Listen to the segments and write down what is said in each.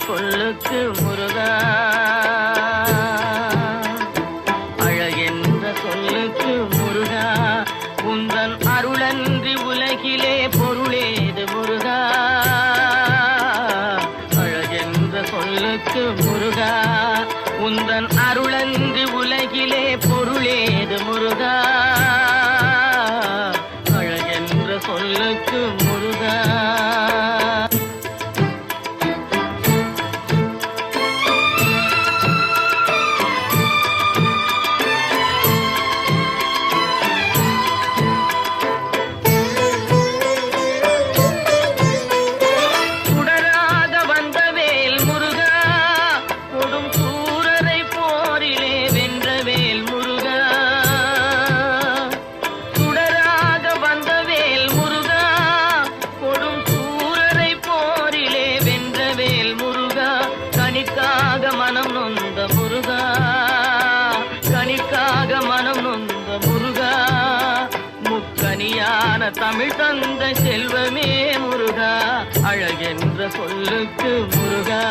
சொல்லுக்கு முருகா, அழகென்ற சொல்லுக்கு முருகா, உந்தன் அருளன்றி உலகிலே பொருளேது முருகா. அழகென்ற சொல்லுக்கு முருகா, உந்தன் அருளன்றி உலகிலே பொருளேது முருகா. அழகென்ற சொல்லுக்கு முருகா. கனிக்காக மனம் நொந்த முருகா, கனிக்காக மனம் நொந்த முருகா, முக்கனியான தமிழ் தந்த செல்வமே முருகா. அழகென்ற சொல்லுக்கு முருகா.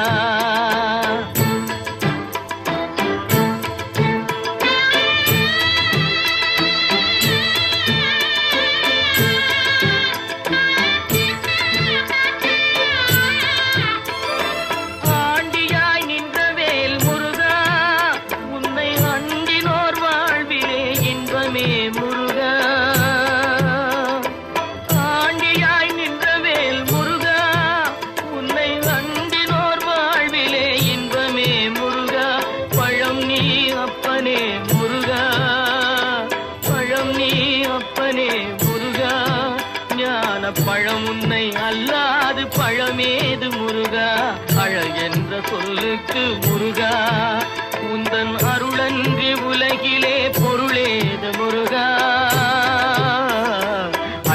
முருகா, ஆண்டியாய் நின்ற வேல் முருகா, உன்னை அண்டினோர் வாழ்விலே இன்பமே முருகா. பழம் நீ அப்பனே முருகா, பழம் நீ அப்பனே முருகா, ஞான பழம் உன்னை அல்லாது பழமேது முருகா. அழகென்ற சொல்லுக்கு முருகா, உந்தன் அருளன்றி உலகிலே பொருளேது முருகா.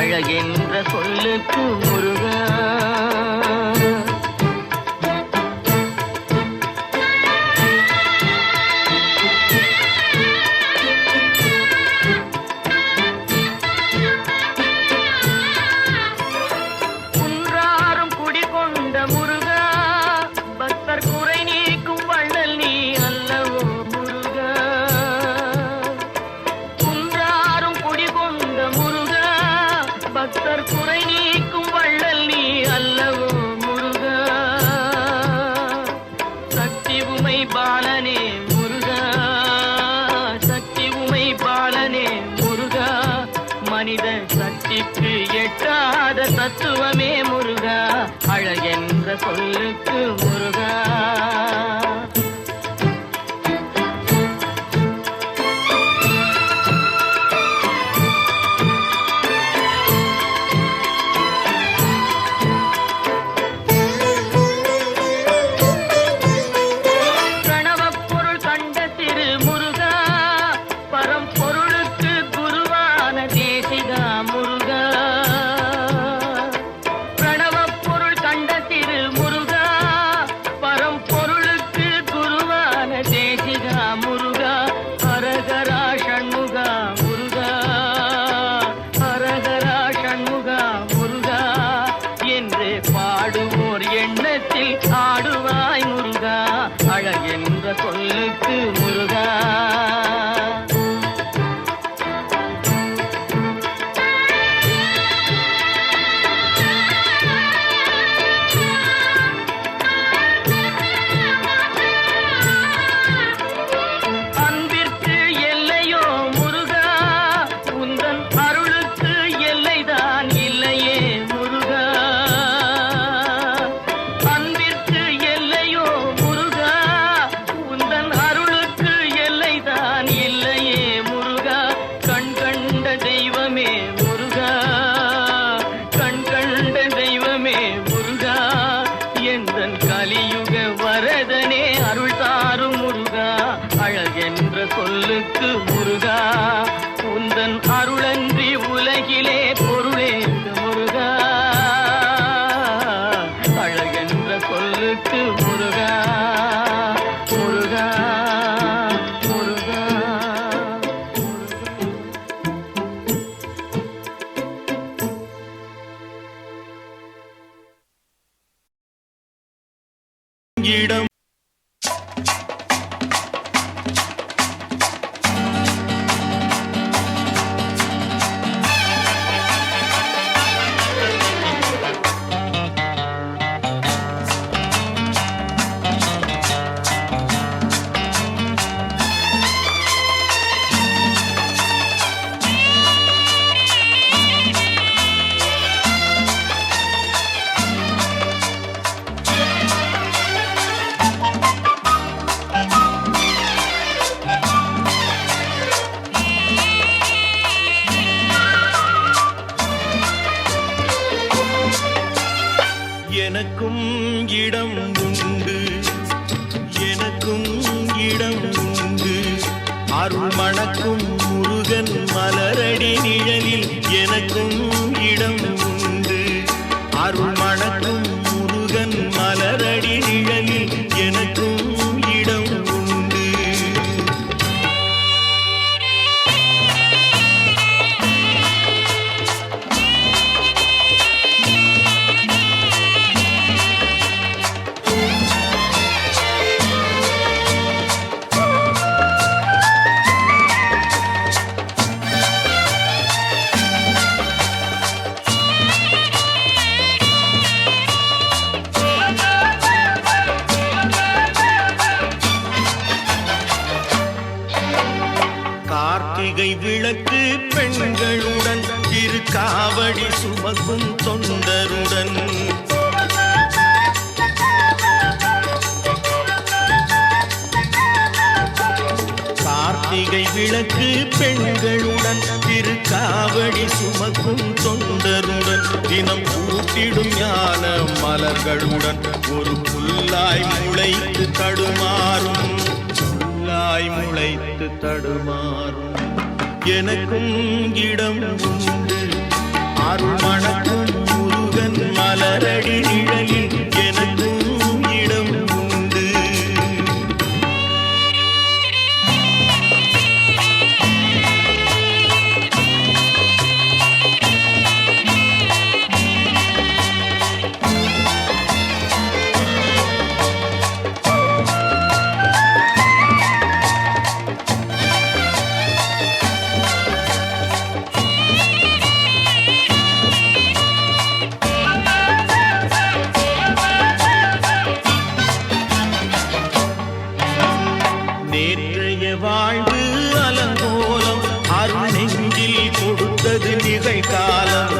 அழகென்ற சொல்லுக்கு முருகா. குன்றாரும் குடிகொண்ட முருகா, பக்தர் குறை நீக்கும் வள்ளல் நீ அல்லவோ முருகா. குன்றாரும் குடிகொண்ட முருகா, பக்தர் குறை நீக்கும் வள்ளல் நீ அல்லவோ முருகா. சக்தி உமை பாலனே முருகா, சக்தி உமை பாலனே முருகா, மனித சக்திக்கு எட்டாத தத்துவமே முருகா. அழகென்ற சொல்லுக்கு முருகா. பிரணவப்பொருள் கண்ட திரு முருகா, பரம்பொருளுக்கு குருவான தேசிகா முருகா. பிரணவப்பொருள் கண்ட திரு முருகா, பரம்பொருளுக்கு இடம் எனக்கும் இடம் உண்டு, எனக்கும் இடம் உண்டு. அருள் மணக்கும் முருகன் மலரடி நிழலில் எனக்கும் இடம் உண்டு. அருள் மணக்கும் முருகன் மலரடி நிழலில் எனக்கும் இடம் உண்டு. கார்த்திகை விளக்கு பெண்களுடன் திரு காவடி சுமக்கும் தொண்டருடன் கார்த்திகை விளக்கு பெண்களுடன் திரு காவடி சுமக்கும் தொண்டருடன் தினம் கூட்டிடும் ஞான மலர்களுடன் ஒரு புல்லாய் முளைத்து தடுமாறும், புல்லாய் முளைத்து தடுமாறும். எனக்கும் இடம் உண்டு. அருள் மணக்கும் முருகன் மலரடி நிழலில் எனக்கும் இடம் உண்டு. நேற்றைய வாழ்வு அலங்கோலம் அருள் நெஞ்சில் கொடுத்தது நிகழ்காலம்.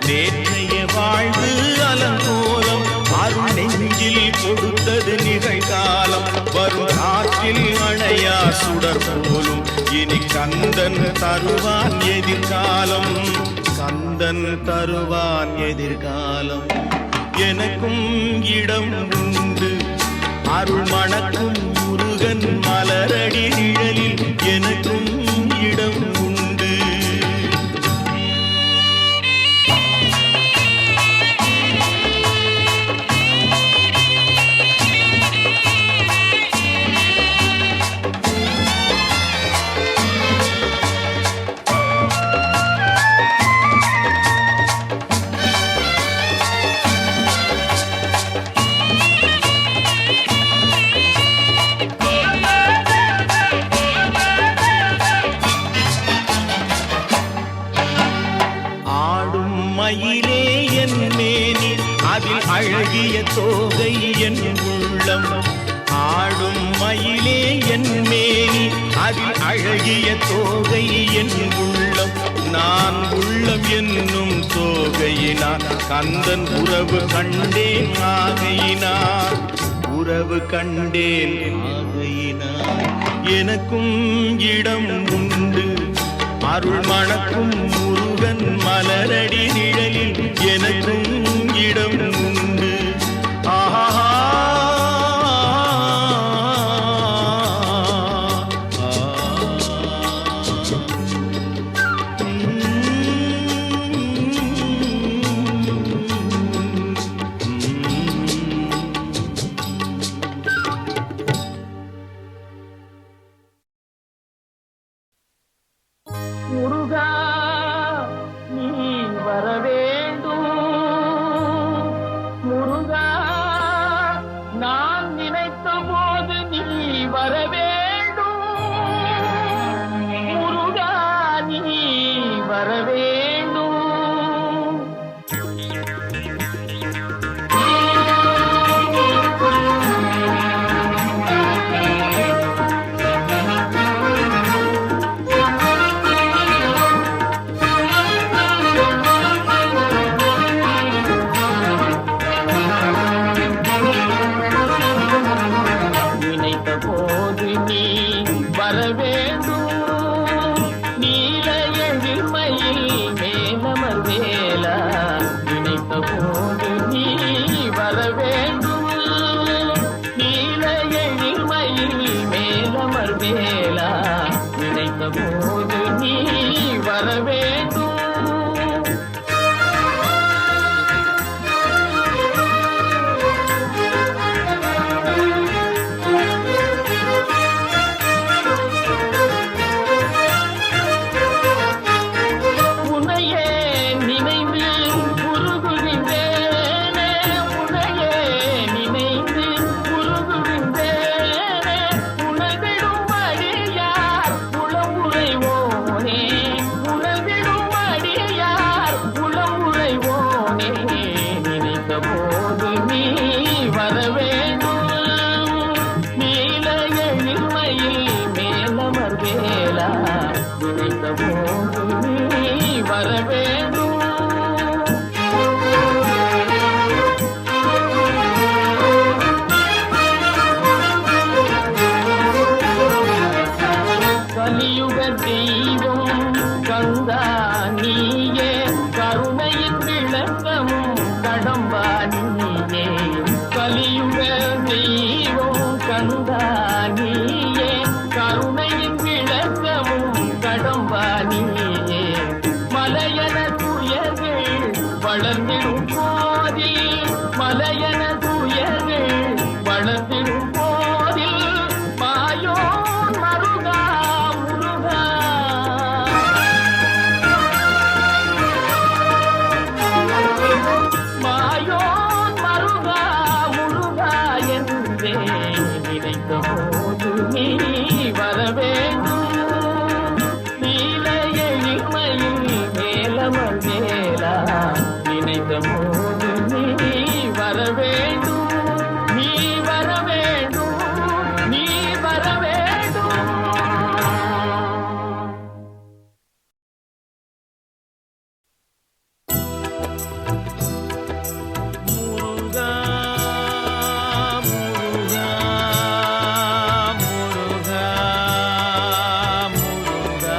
நேற்றைய வாழ்வு அலங்கோலம் அருள் நெஞ்சில் கொடுத்தது நிகழ்காலம். வரும் ஆற்றில் அணையா சுடர் போலும் இனி கந்தன் தருவான் எதிர்காலம், கந்தன் தருவான் எதிர்காலம். எனக்கும் இடம் உண்டு. அருள் மணக்கும் முருகன் மலரடி நிழலில் எனக்கும் இடம் உண்டு. மயிலே என் மேனி அதில் அழகிய தோகை என் உள்ளம். ஆடும் மயிலே என் மேனி அதில் அழகிய தோகை என் உள்ளம். நான் உள்ளம் என்னும் தோகையினார் கந்தன் உறவு கண்டேன் ஆகையினார், உறவு கண்டேன் ஆகையினார். எனக்கும் இடம் உண்டு. அருள் மணக்கும் முருகன் மலரடி நிழலில் எனக்கும் இடம் உண்டு. ஆஹா முருகா நீ வரவே வளர்ந்திடும் போதில் மலையன துயர்கள் வளர்ந்திடும் போதில் மாயோ மருகா முருகா மாயோ மருகா முருகா என்றே நினைத்த போது நீ வர வேண்டும் நீல எளிமையில் மேலமர் மேலா நினைத்த போது நீ வர வேண்டும் நீ வர வேண்டும் நீ வர வேண்டும் முருகா முருகா முருகா முருகா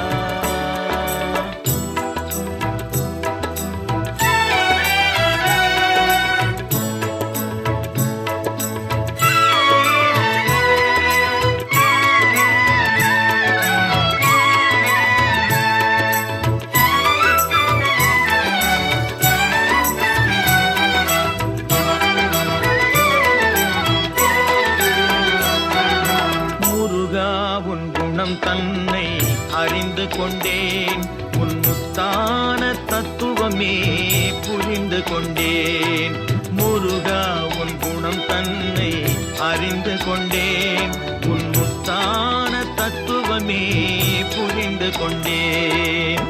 முருகா உன் குணம் தன்னை அறிந்து கொண்டேன் உன் முத்தான தத்துவமே புரிந்து கொண்டேன் முருகா உன் குணம் தன்னை அறிந்து கொண்டேன் உன் முத்தான தத்துவமே புரிந்து கொண்டேன்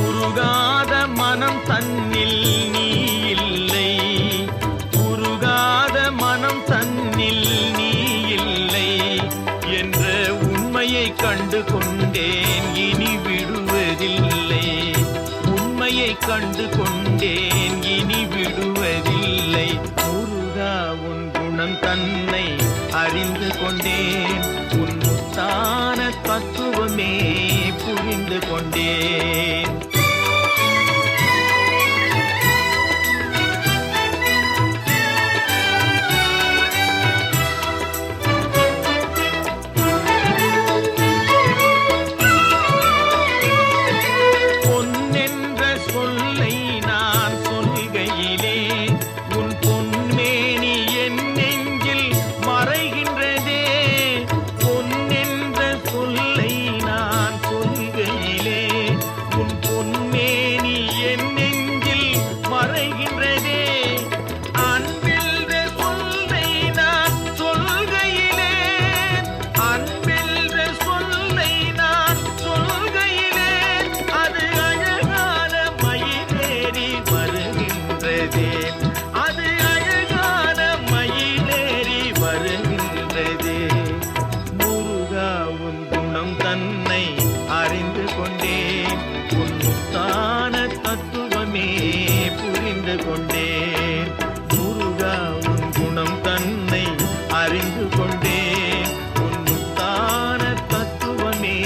உருகாத மனம் தன்னில் நீ இல்லை உருகாத மனம் தன்னில் நீ இல்லை என்ற உண்மையை கண்டு கொண்டேன் இனி விடுவதில்லை உண்மையை கண்டு கொண்டேன் இனி விடுவதில்லை முருகா உன் குணம் தன்னை அறிந்து கொண்டேன் உன் முத்தான தத்துவமே புரிந்து கொண்டேன் பொன்னென்ற சொல்லை நான் சொல்கையிலே உன் பொன்மேனி என் நெஞ்சில் மறைகின்றதே பொன்னென்ற சொல்லை நான் சொல்கையிலே உன் பொன்மேனி என் நெஞ்சில் மறைகின்றதே அன்பில்ற சொல்லை நான் சொல்கையிலே அன்பில்ற சொல்லை நான் சொல்கையிலே அது அழகான மயிலேறி வருகின்றதே அது அழகான மயிலேறி வருகின்றதே முருகா உன் குணம் தன்னை அறிந்து கொண்டேன் உன் முத்தான தத்துவமே புரிந்து கொண்டேன் முருகா உன் குணம் தன்னை அறிந்து கொண்டேன் உன் முத்தான தத்துவமே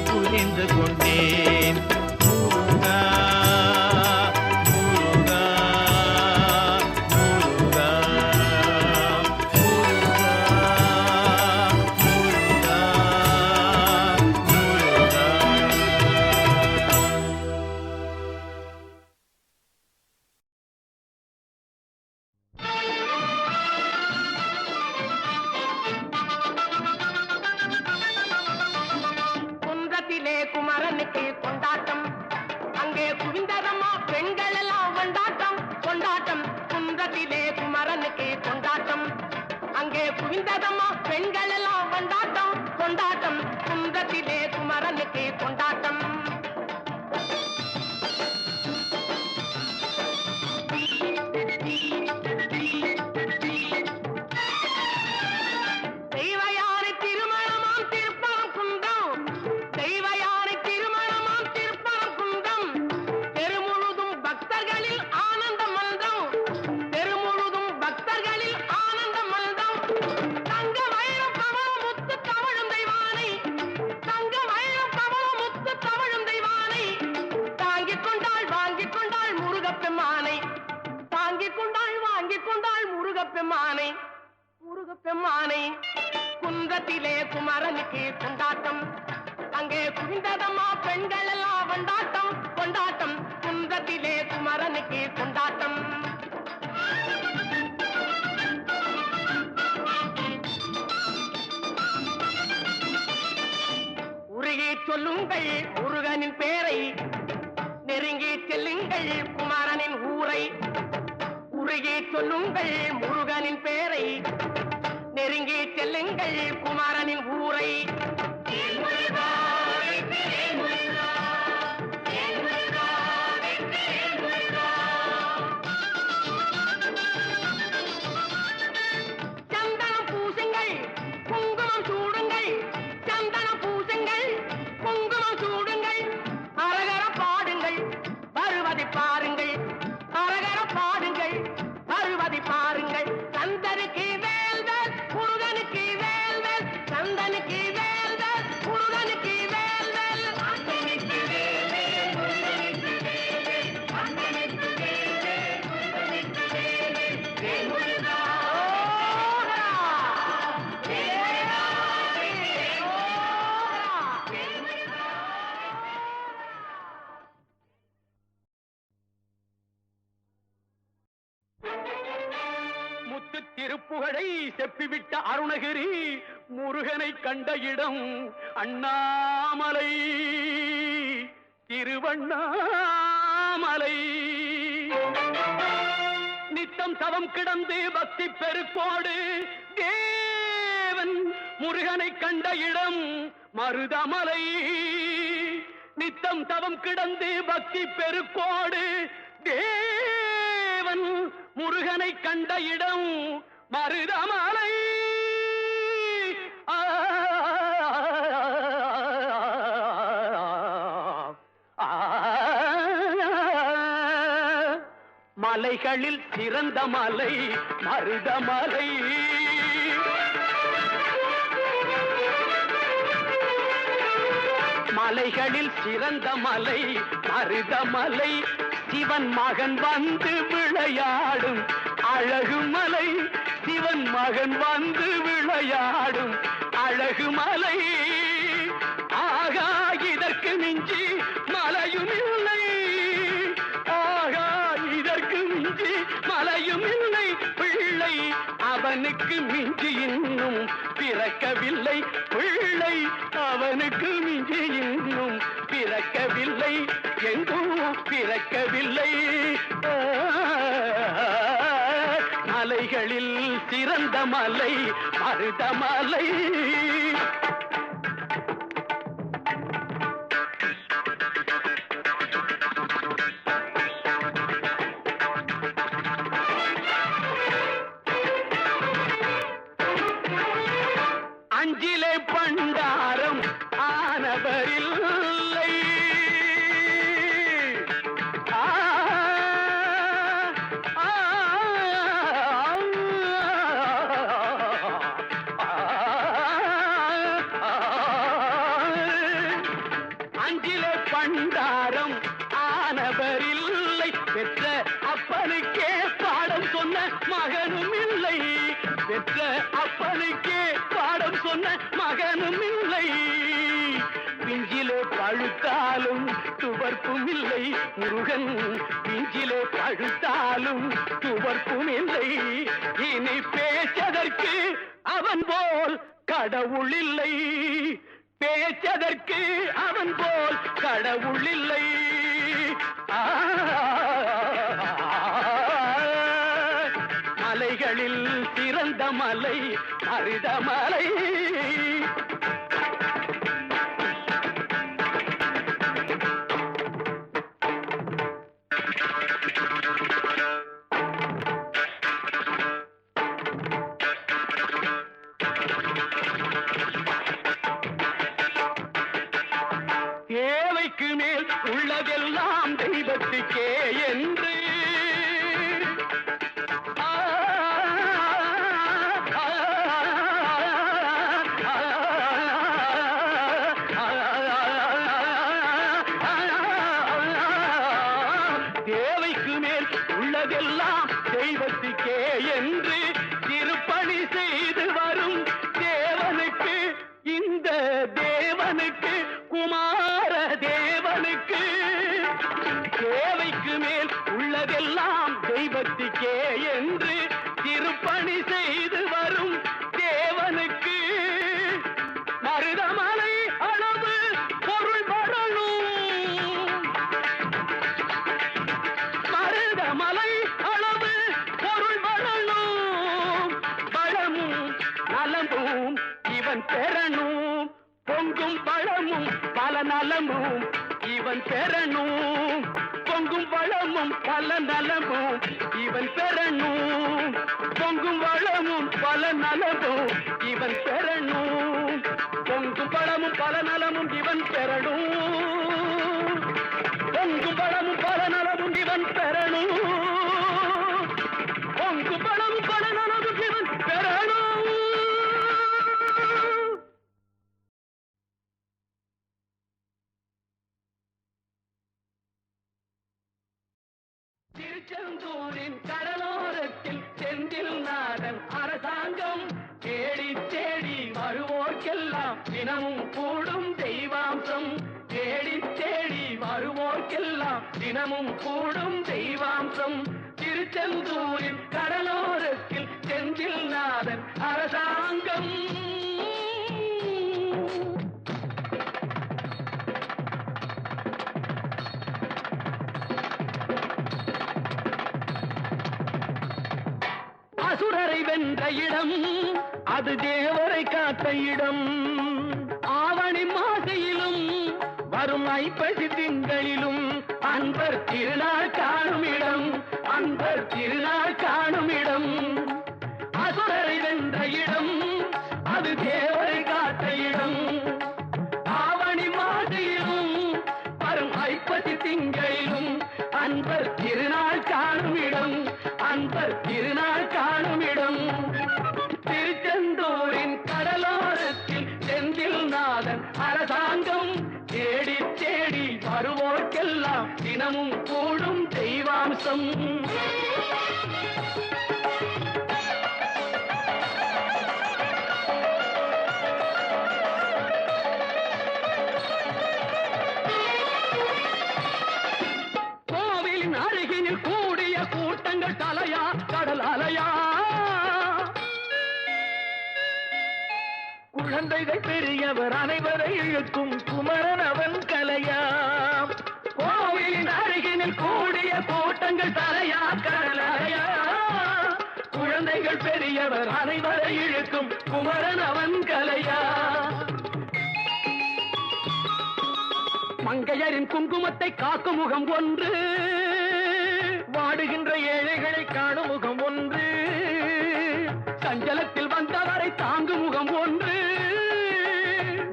புரிந்து கொண்டேன் முருகா முருகா முருகா முருகா முருகா குன்றத்திலே குமரனுக்கு கொண்டாட்டம் அங்கே குவிந்ததம்மா பெண்கள் எல்லாம் கொண்டாட்டம் கொண்டாட்டம் குன்றத்திலே குமரனுக்கு கொண்டாட்டம் அங்கே குவிந்ததம்மா பெண்கள் எல்லாம் கொண்டாட்டம் கொண்டாட்டம் குன்றத்திலே குமரனுக்கு கொண்டாட்டம் தெய்வயானை திருமணமாம் திருப்பரங்குன்றம் தெய்வயானை திருமணமாம் திருப்பரங்குன்றம் தெருமுழுதும் பக்தர்களில் ஆனந்த மல்தம் தெருமுழுதும் பக்தர்களில் ஆனந்த மல்தம் தங்க வைரம் பவள முத்து தவழும் தெய்வானை தங்க பெம்மானை முருக பெம்மானை குன்றத்திலே குமரனுக்கு கொண்டாட்டம் அங்கே குவிந்ததம்மா பெண்கள் எல்லாம் கொண்டாட்டம் கொண்டாட்டம் குன்றத்திலே குமரனுக்கு கொண்டாட்டம் உருகி சொல்லுங்கள் முருகனின் பேரை நெருங்கி செல்லுங்கள் குமரனின் ஊரை உருகி சொல்லுங்கள் முருகனின் பேரை நெருங்கி செல்லுங்கள் குமரனின் ஊரை சந்தனம் பூசுங்கள் குங்குமம் சூடுங்கள் சந்தனம் பூசுங்கள் குங்குமம் சூடுங்கள் அரகர பாடுங்கள் வருவதை பாருங்கள் அரகர பாடுங்கள் வருவதை பாருங்கள் சந்தனுக்கு வேல்வேல் முருகனுக்கு வேல்வேல் சந்தனுக்கு வேல்வேல் முருகனுக்கு வேல்வேல் சந்தனுக்கு வேல்வேல் முருகனுக்கு வேல்வேல் சந்தனுக்கு வேல்வேல் முருகனுக்கு வேல்வேல் வேல் முருகா ஓஹரா வேலா வேல் முருகா முத்து திருப்புகழை செப்பிவிட்ட அருணகிரி முருகனை கண்ட இடம் அண்ணாமலை திருவண்ணாமலை நித்தம் தவம் கிடந்து பக்தி பெருக்கோடு தேவன் முருகனை கண்ட இடம் மருதமலை நித்தம் தவம் கிடந்து பக்தி பெருக்கோடு தேவன் முருகனை கண்ட இடம் மருதமலை மலைகளில் சிறந்த மலை மருதமலை மலைகளில் சிறந்த மலை மருதமலை சிவன் மகன் வந்து விளையாடும் அழகு மலை சிவன் மகன் வந்து விளையாடும் அழகு மலை ஆகா இதற்கு மிஞ்சி மலையும் இல்லை ஆகா இதற்கு மிஞ்சி மலையும் இல்லை பிள்ளை அவனுக்கு மிஞ்சி இன்னும் பிறக்கவில்லை பிள்ளை அவனுக்கு மிஞ்சி இன்னும் பிறக்கவில்லை எங்கும் பிறக்கவில்லை மலைகளில் சிறந்த மலை மருதமலை அஞ்சிலே பண்டாரம் ஆனவரில்லை அஞ்சிலே பண்டாரம் ஆனவரில்லை பெற்ற அப்பனுக்கே பாடம் சொன்ன மகனும் இல்லை பெற்ற அப்பனுக்கே பாடம் சொன்ன மகனும் இல்லை பிஞ்சிலே பழுத்தாலும் துவர்ப்பும் இல்லை முருகன் பிஞ்சிலே பழுத்தாலும் துவர்ப்பும் இல்லை இனி பேச்சதற்கு அவன் போல் கடவுள் இல்லை பேச்சதற்கு அவன் போல் கடவுள் இல்லை மலைகளில் சிறந்த மலை மருதமலை தேவைக்கு மேல் உள்ளதெல்லாம் தெய்வத்துக்கே என்று தேவைக்கு மேல் உள்ளதெல்லாம் தெய்வத்துக்கே என்று உள்ளதெல்லாம் தெய்வத்துக்கே என்று திருப்பணி செய்து வரும் தேவனுக்கு மருதமலை அளவு பொருள் வரணும். மருதமலை அளவு பொருள் வரணும். பழமும் நலமும் இவன் பெறணும். பொங்கும் பழமும் பல நலமும் இவன் பெறணும். பொங்கும் வளமும் பல நலமும் இவன் பெறணும். பொங்கும் வளமும் பல நலமும் இவன் பெறணும். பொங்கும் பழமும் பல நலமும் இவன் பெறணும். பொங்கும் பழமும் பல நலமும் இவன் பெறணும். பொங்கும் பழமும் பல நலமும் இவன் பெறணும். திருச்செந்தூரின் கடலோரத்தில் செந்தில் நாதன் அரசாங்கம் தேடி தேடி வருவோர்க்கெல்லாம் தினமும் கூடும் தெய்வாம்சம். தேடி தேடி வருவோர்க்கெல்லாம் தினமும் கூடும் தெய்வாம்சம். திருச்செந்தூரின் கடலோரத்தில் செந்தில் நாதன் அரசாங்கம். அசுரரை வென்ற இடம் அது தேவரை காத்த இடம். ஆவணி மாசையிலும் வரும் ஐப்பசி திங்களிலும் அன்பர் திருநாள் காணும் இடம். அன்பர் திருநாள் காணும் இடம். அசுரரை வென்ற இடம் அது தேவரை காத்த இடம். ஆவணி மாசையிலும் வரும் ஐப்பசி திங்களிலும் அன்பர் திருநாள் காணும் இடம். அன்பர் திருநாள் காணும் இடம். திருச்செந்தூரின் கடலோரத்தில் செந்தில் நாதன் அரசாங்கம் தேடி தேடி வருவோர்க்கெல்லாம் தினமும் கூடும் தெய்வாம்சம். கோவிலின் அருகினில் கூடிய கூட்டங்கள் தலையா கடல் அலையா. குழந்தைகள் பெரியவர் அனைவரை இழுக்கும் குமரன் அவன் கலையா. கோவிலின் அருகினில் கூடிய கூட்டங்கள் தலையா கடல் அலையா. குழந்தைகள் பெரியவர் அனைவரை இழுக்கும் குமரன் அவன் கலையா. மங்கையரின் குங்குமத்தை காக்கும் முகம் ஒன்று. வாடுகின்ற ஏழைகளை காணும் முகம் ஒன்று. சஞ்சலத்தில் வந்தவரை தாங்கும் முகம் ஒன்று.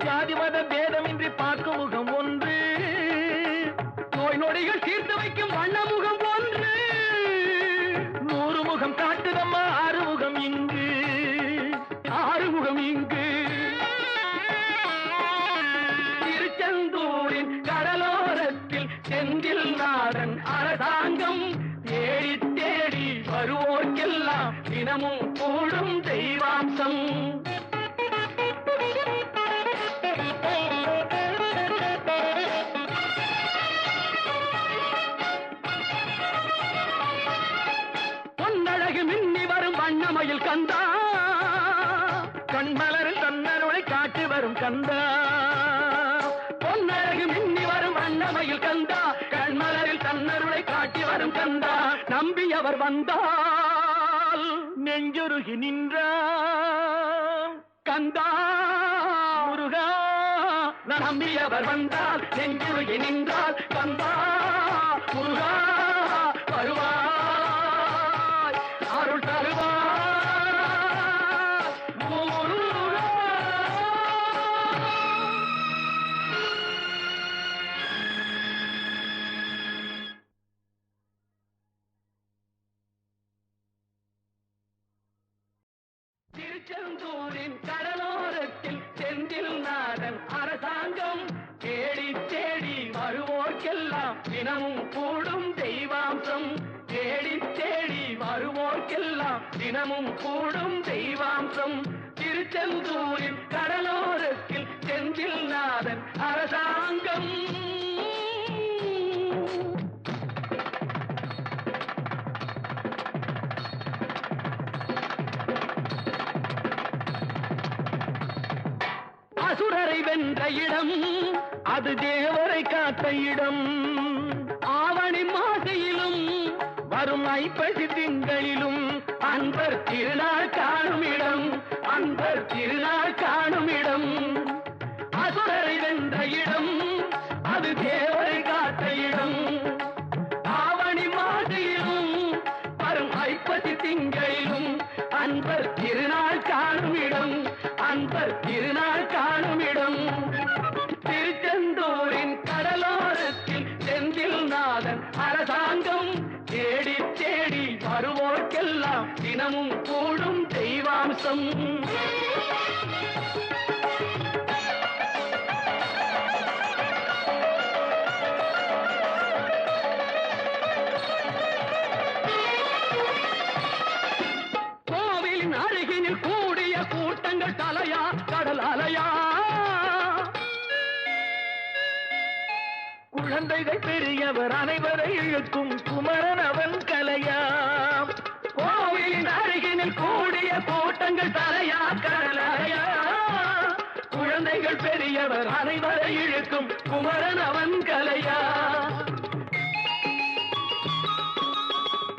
ஜாதி மத பேதமின்றி பார்க்கும் முகம் ஒன்று. நோய் நொடிகள் தீர்த்து வைக்கும் வண்ண முகம் ஒன்று. 100 முகம் காட்டுதம்மா ஆறுமுகம் இங்கு. ஆறுமுகம் இங்கு. திருச்செந்தூரின் கடலோரத்தில் செந்தில் நாதன் அரசாங்கம் தேடி தேடி வருவோர்க்கெல்லாம் தினமும் கூடும் தெய்வாம்சம். பொன்னழகு மின்னி வரும் வண்ணமயில் கந்தா. கண்மலரில் தன்னருளை காட்டி வரும் கந்தா. பொன்னழகு மின்னி வரும் வண்ணமயில் கந்தா. கண்மலரில் தன்னருளை காட்டி வரும் கந்தா. நம்பியவர் வந்தால் நெஞ்சுருகி நின்றான் கந்தா. முருகா நம்பியவர் வந்தால் நெஞ்சுருகி நின்றால் கந்தா. முருகா வருவாய் அருள் தருவாய் முருகா. திருச்செந்தூரின் கடலோரத்தில் செந்தில் நாதன் அரசாங்கம் தேடி தேடி வருவோர்க்கெல்லாம் தினமும் கூடும் தெய்வாம்சம். தேடி தேடி வருவோர்க்கெல்லாம் தினமும் கூடும் தெய்வாம்சம். திருச்செந்தூரின் கடலோரத்தில் செந்தில் நாதன் அரசாங்கம். இடம், அது தேவரை காத்த இடம். ஆவணி மாசையிலும் வரும் ஐப்பசி திங்களிலும் அன்பர் திருநாள் காணும் இடம், அன்பர் திருநாள் காணும் இடம். அசுரரை வென்ற இடம், அது தேவரை காத்த இடம். ஆவணி மாசையிலும் வரும் ஐப்பசி திங்களிலும் அன்பர் திருநாள் காணும் இடம், அன்பர் திருநாள் காணும் இடம். திருச்செந்தூரின் கடலோரத்தில் செந்தில் நாதன் அரசாங்கம் தேடி தேடி வருவோர்க்கெல்லாம் தினமும் கூடும் தெய்வாம்சம். கோவிலின் அருகினில் கூடிய கூட்டங்கள் தலையா கடல் அலையா, குழந்தைகள் பெரியவர் அனைவரை இழுக்கும் குமரன் அவன் கலையாம். கோவிலின் அருகினில் கூடிய கூட்டங்கள் தலையா கடல் அலையா, குழந்தைகள் பெரியவர் அனைவரை இழுக்கும் குமரன் அவன் கலையா.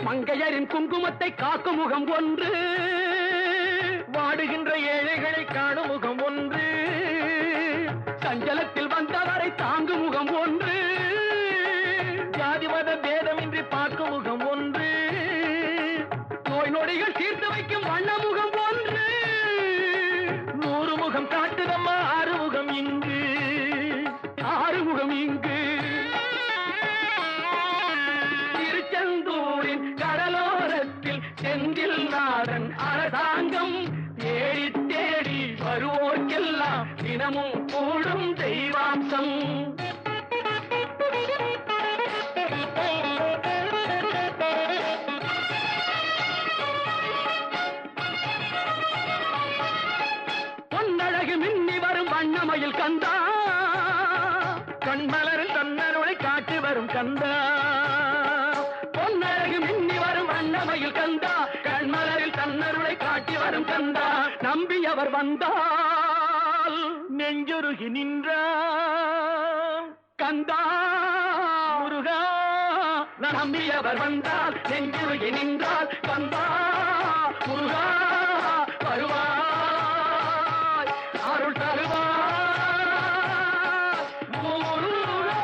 மங்கையரின் குங்குமத்தை காக்கும் முகம் ஒன்று, வாடுகின்ற ஏழைகளை காணும் முகம் ஒன்று, சஞ்சலத்தில் வந்தவரை தாங்கும் முகம் ஒன்று, ஜாதி மத பேதமின்றி பார்க்கும் முகம் ஒன்று, நோய் நொடிகள் தீர்த்து வைக்கும் வண்ண முகம் ஒன்று. 100 முகம் காட்டுதம்மா ஆறுமுகம் இங்கு, ஆறுமுகம் இங்கு. திருச்செந்தூரின் கடலோரத்தில் செந்தில் நாடன் அரசாங்கம் தேடி தேடி வருவோர்க்கெல்லாம் தினமும் கூடும் தெய்வாம்சம். பொன்னழகு மின்னி வரும் வண்ணமயில் கந்தா, கண்மலரில் தன்னருளை காட்டி வரும் கந்தா. பொன்னழகு மின்னி வரும் வண்ணமயில் கந்தா, கண்மலரில் தன்னருளை காட்டி வரும் கந்தா. நம்பியவர் வந்தால் நெஞ்சுருகி நின்றான் கந்தா முருகா. நம்பியவர் வந்தால் நெஞ்சுருகி நின்றால் கந்தா முருகா வருவாய், அருள் தருவாய் முருகா.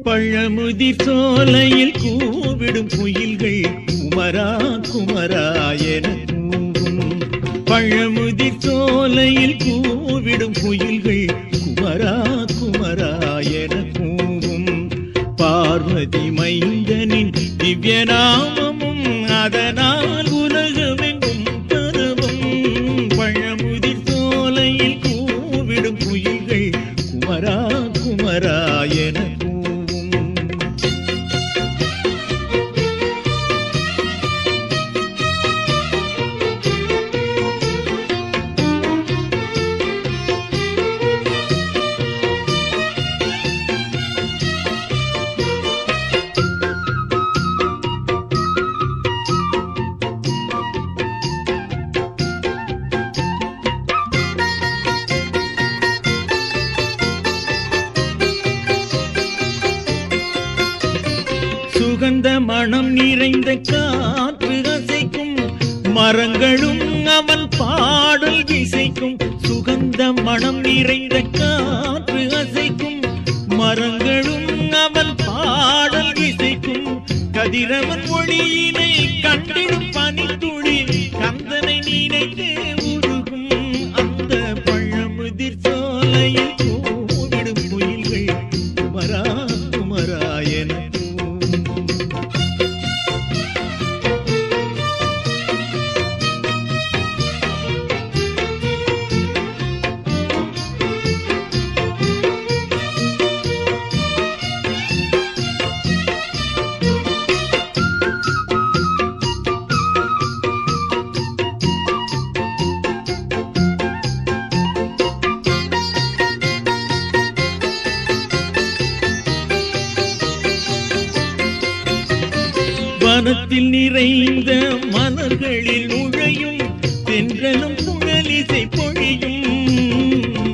பழமுதிர் சோலையில் கூவிடும் குயில்கள் குமரா குமரா என கூவும். பழமுதிர் சோலையில் கூவிடும் குயில்கள் குமரா குமரா என கூவும். பார்வதி மைந்தனின் திவ்ய நாமமும் அதனால் உலகமெங்கும் பரவும். பழமுதிர் சோலையில் கூவிடும் குயில்கள் குமரா குமரா என சுகந்த மனம் நிறைந்த காற்று அசைக்க மரங்களும் அவன் பாடல் இசைக்கும் சுகந்த மனம் நிறைந்த காற்று அசைக்கும் மரங்களும் அவன் பாடல் இசைக்கும் கதிரவன் ஒளியினை கண்டிடும் பனித்துளி கந்தனை நினைத்து உருகும் அந்த பழமுதிர் சோலையில் கூவிடும் குயில்கள் குமரா குமரா என வனத்தில் நிறைந்த மலர்களில் நுழையும் தென்றலும் புகழிசை பொழியும்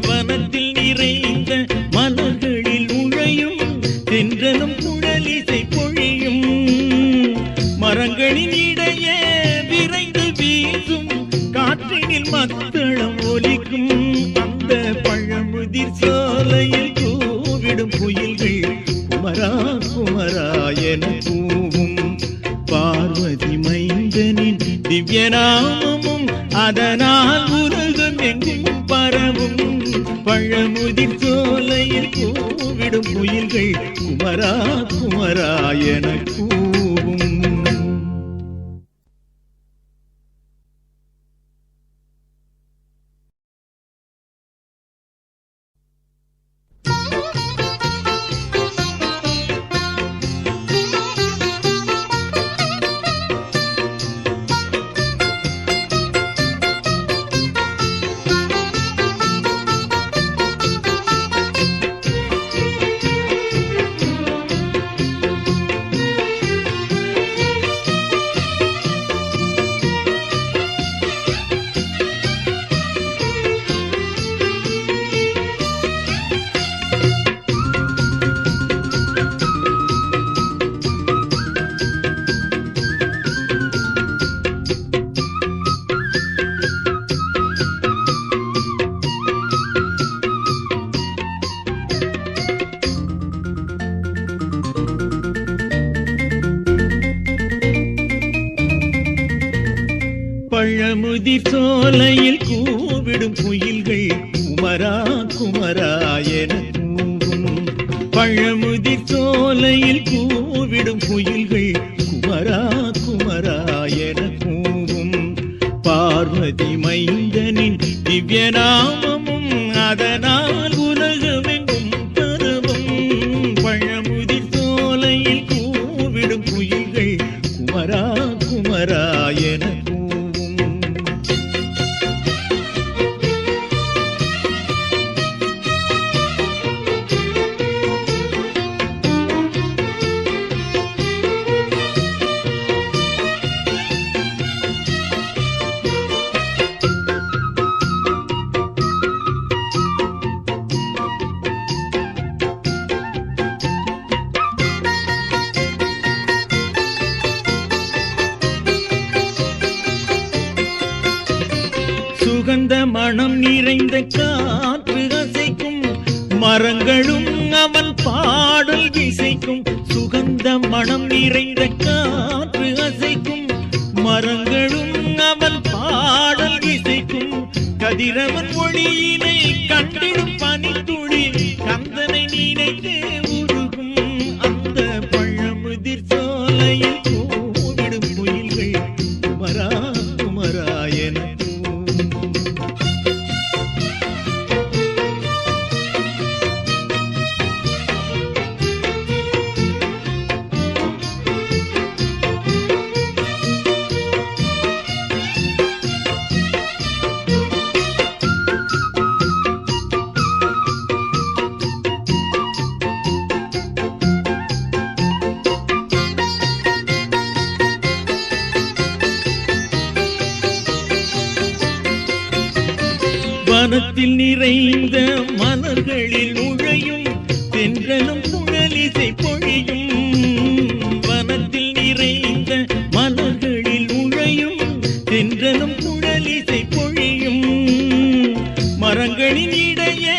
வனத்தில் நிறைந்த மலர்களில் நுழையும் தென்றலும் புகழிசை பொழியும் மரங்களின் இடையே விரைந்து வீசும் காற்றினில் மத்தளம் ஒலிக்கும் அந்த பழமுதிர் சோலையில் கூவிடும் குயில்கள் குமரா குமரா என கூவும் பார்வதி மைந்தனின் திவ்ய நாமமும் அதனால் உலகம் எங்கும் பரவும் பழமுதிர் சோலையில் கூவிடும் குயில்கள் குமரா குமரா என கூவும். பழமுதிர் சோலையில் கூவிடும் குயில்கள் குமரா குமரா என கூவும் பழமுதிர் சோலையில் கூவிடும் குயில்கள் குமரா குமரா என கூவும் பார்வதி மைந்தனின் திவ்ய நாமமும் அதனால் உலகமெங்கும் பரவும் பழமுதிர் சோலையில் கூவிடும் குயில்கள் குமரா குமரா என சுகந்த மனம் நிறைந்த காற்று அசைக்கும் மரங்களும் அவன் பாடல் இசைக்கும் சுகந்த மனம் நிறைந்த காற்று அசைக்கும் மரங்களும் அவன் பாடல் இசைக்கும் கதிரவன் ஒளியினை கண்டிடும் பனித்துளி கந்தனை நினைத்து உருகும் அந்த பழமுதிர் சோலையில் கூவிடும் குயில்கள் குமரா குமரா என வனத்தில் நிறைந்த மலர்களில் நுழையும் தென்றலும் புகழிசை பொழியும் வனத்தில் நிறைந்த மலர்களில் நுழையும் தென்றலும் கண்களின் இடையே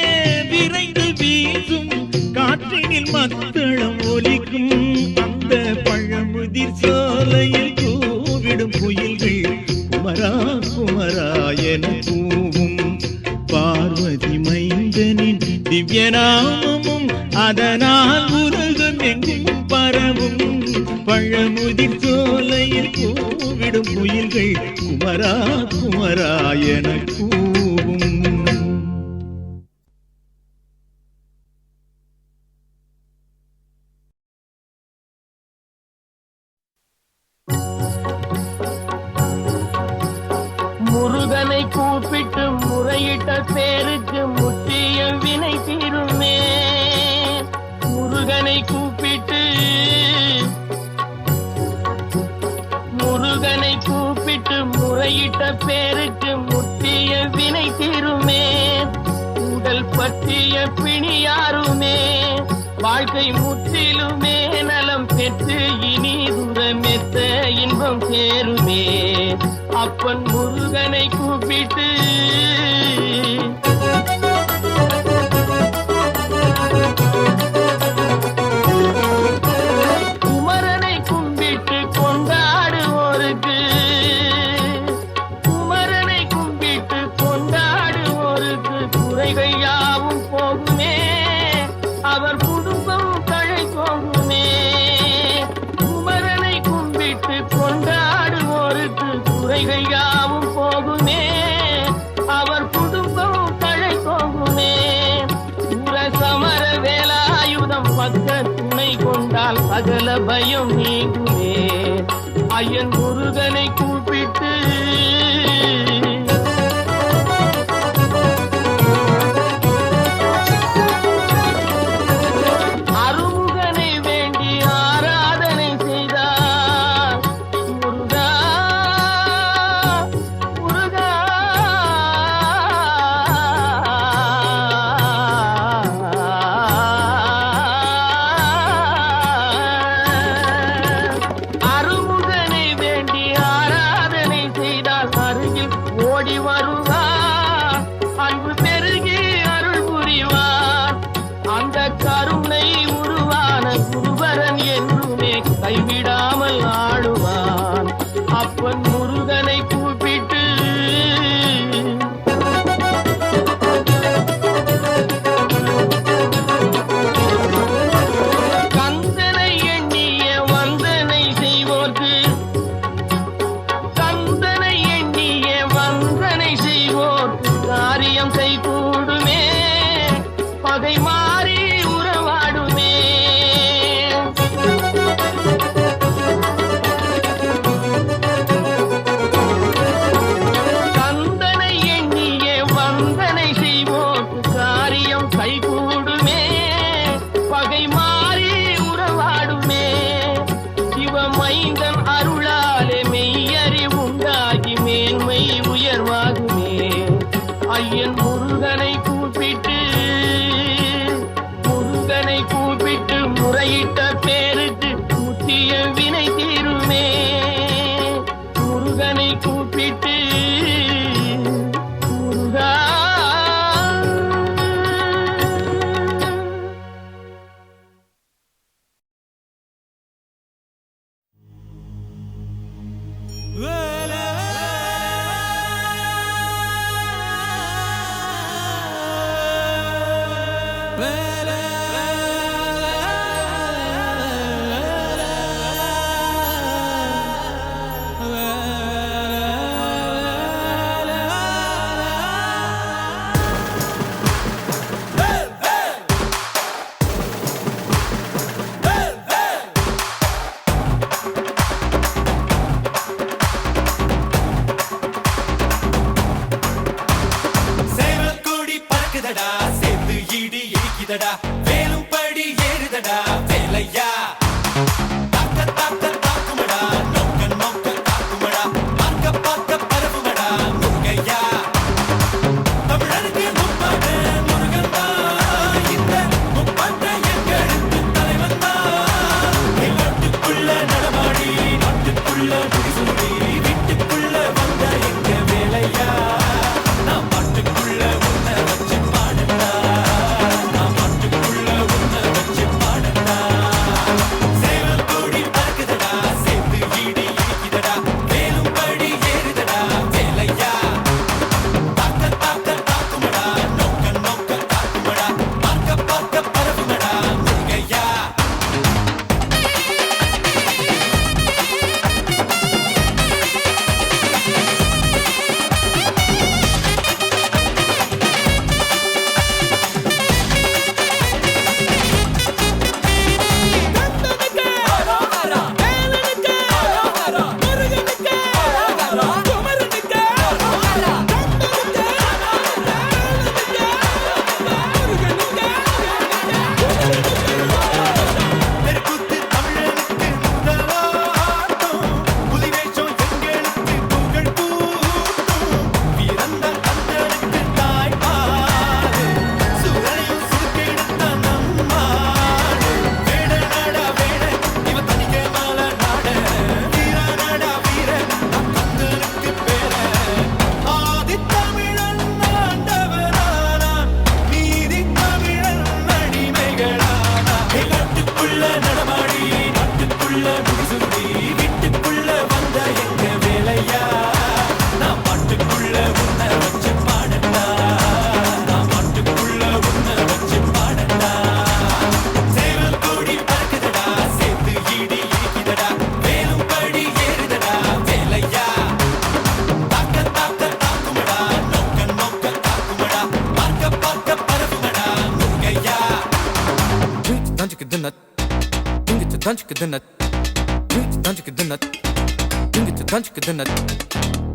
விரைந்து வீசும் காற்றினில் மத்தளம் ஒலிக்கும் அந்த பழமுதிர் சோலையில் கூவிடும் குயில்கள் குமரா குமரா என கூவும் பார்வதி மைந்தனின் திவ்யநாமமும் அதனால் உலகம் எங்கும் பரவும் பழமுதிர் சோலையில் கூவிடும் குயில்கள் குமரா குமரா என கூவும். முருகனை கூப்பிட்டு முறையிட்ட பேருக்கு முற்றிய வினை தீருமே. முருகனை கூப்பிட்டு முறையிட்ட பேருக்கு முற்றிய வினை தீருமே. உடல் பற்றிய பிணியாருமே வாழ்க்கை முற்றிலுமே நலம் பெற்று இனி தூரமெத்த இன்பம் சேருமே. அப்பன் முருகனை கூப்பிட்டு குமரனை கும்பிட்டு கொண்டாடுவோருக்கு குறைகள் யாவும் போகுமே. அவர் குடும்பம் தழை போகுமே. குமரனை கும்பிட்டு கொண்டாடுவோருக்கு குறைகள் யாவும் போகுமே. அவர் குடும்பம் தழை போகுமே. சமர வேலாயுதம் பக்க துணை கொண்டால் சகல பயம் நீங்குமே. ஐயன் முருகனை கூப்பிட்டு கைவிடாமல் ஆடுவான். அப்பன் முருகனை கூப்பிட்டு கந்தனை எண்ணிய வந்தனை செய்வோர்க்கு காரியம் கைகூடுமே. பகை மாறி உறவாடுமே. கைகூடுமே. பகை மாறி உறவாடுமே. சிவமைந்தன் அருளாலே மெய்யறி உண்டாகி மேன்மை உயர்வாகுமே. ஐயன் முருகனை கூப்பிட்டு முறையிட்ட பேருக்கு முத்திய வினை தீருமே. முருகனை கூப்பிட்டு முருகா வேலும் படி ஏறுதடா வேலையா. தாக்க தாக்க தாக்குமடா நோக்க நோக்க தாக்குமடா. பார்க்க பார்க்க பரவுமடா முருகையா. தமிழருக்கு முப்பாடு முருகன் தான். இந்த முப்பாட்டை எங்களுக்கு தலைவன் தான். நாட்டுக்குள்ள நடமாடி நாட்டுக்குள்ள முடிசூடி வீட்டுக்குள்ள வந்த எங்க வேலையா. நான் பாட்டுக்குள்ள உன்னை வச்சு dunch, get the nut. Drink the dunch, get the nut. Drink it to dunch, get the nut.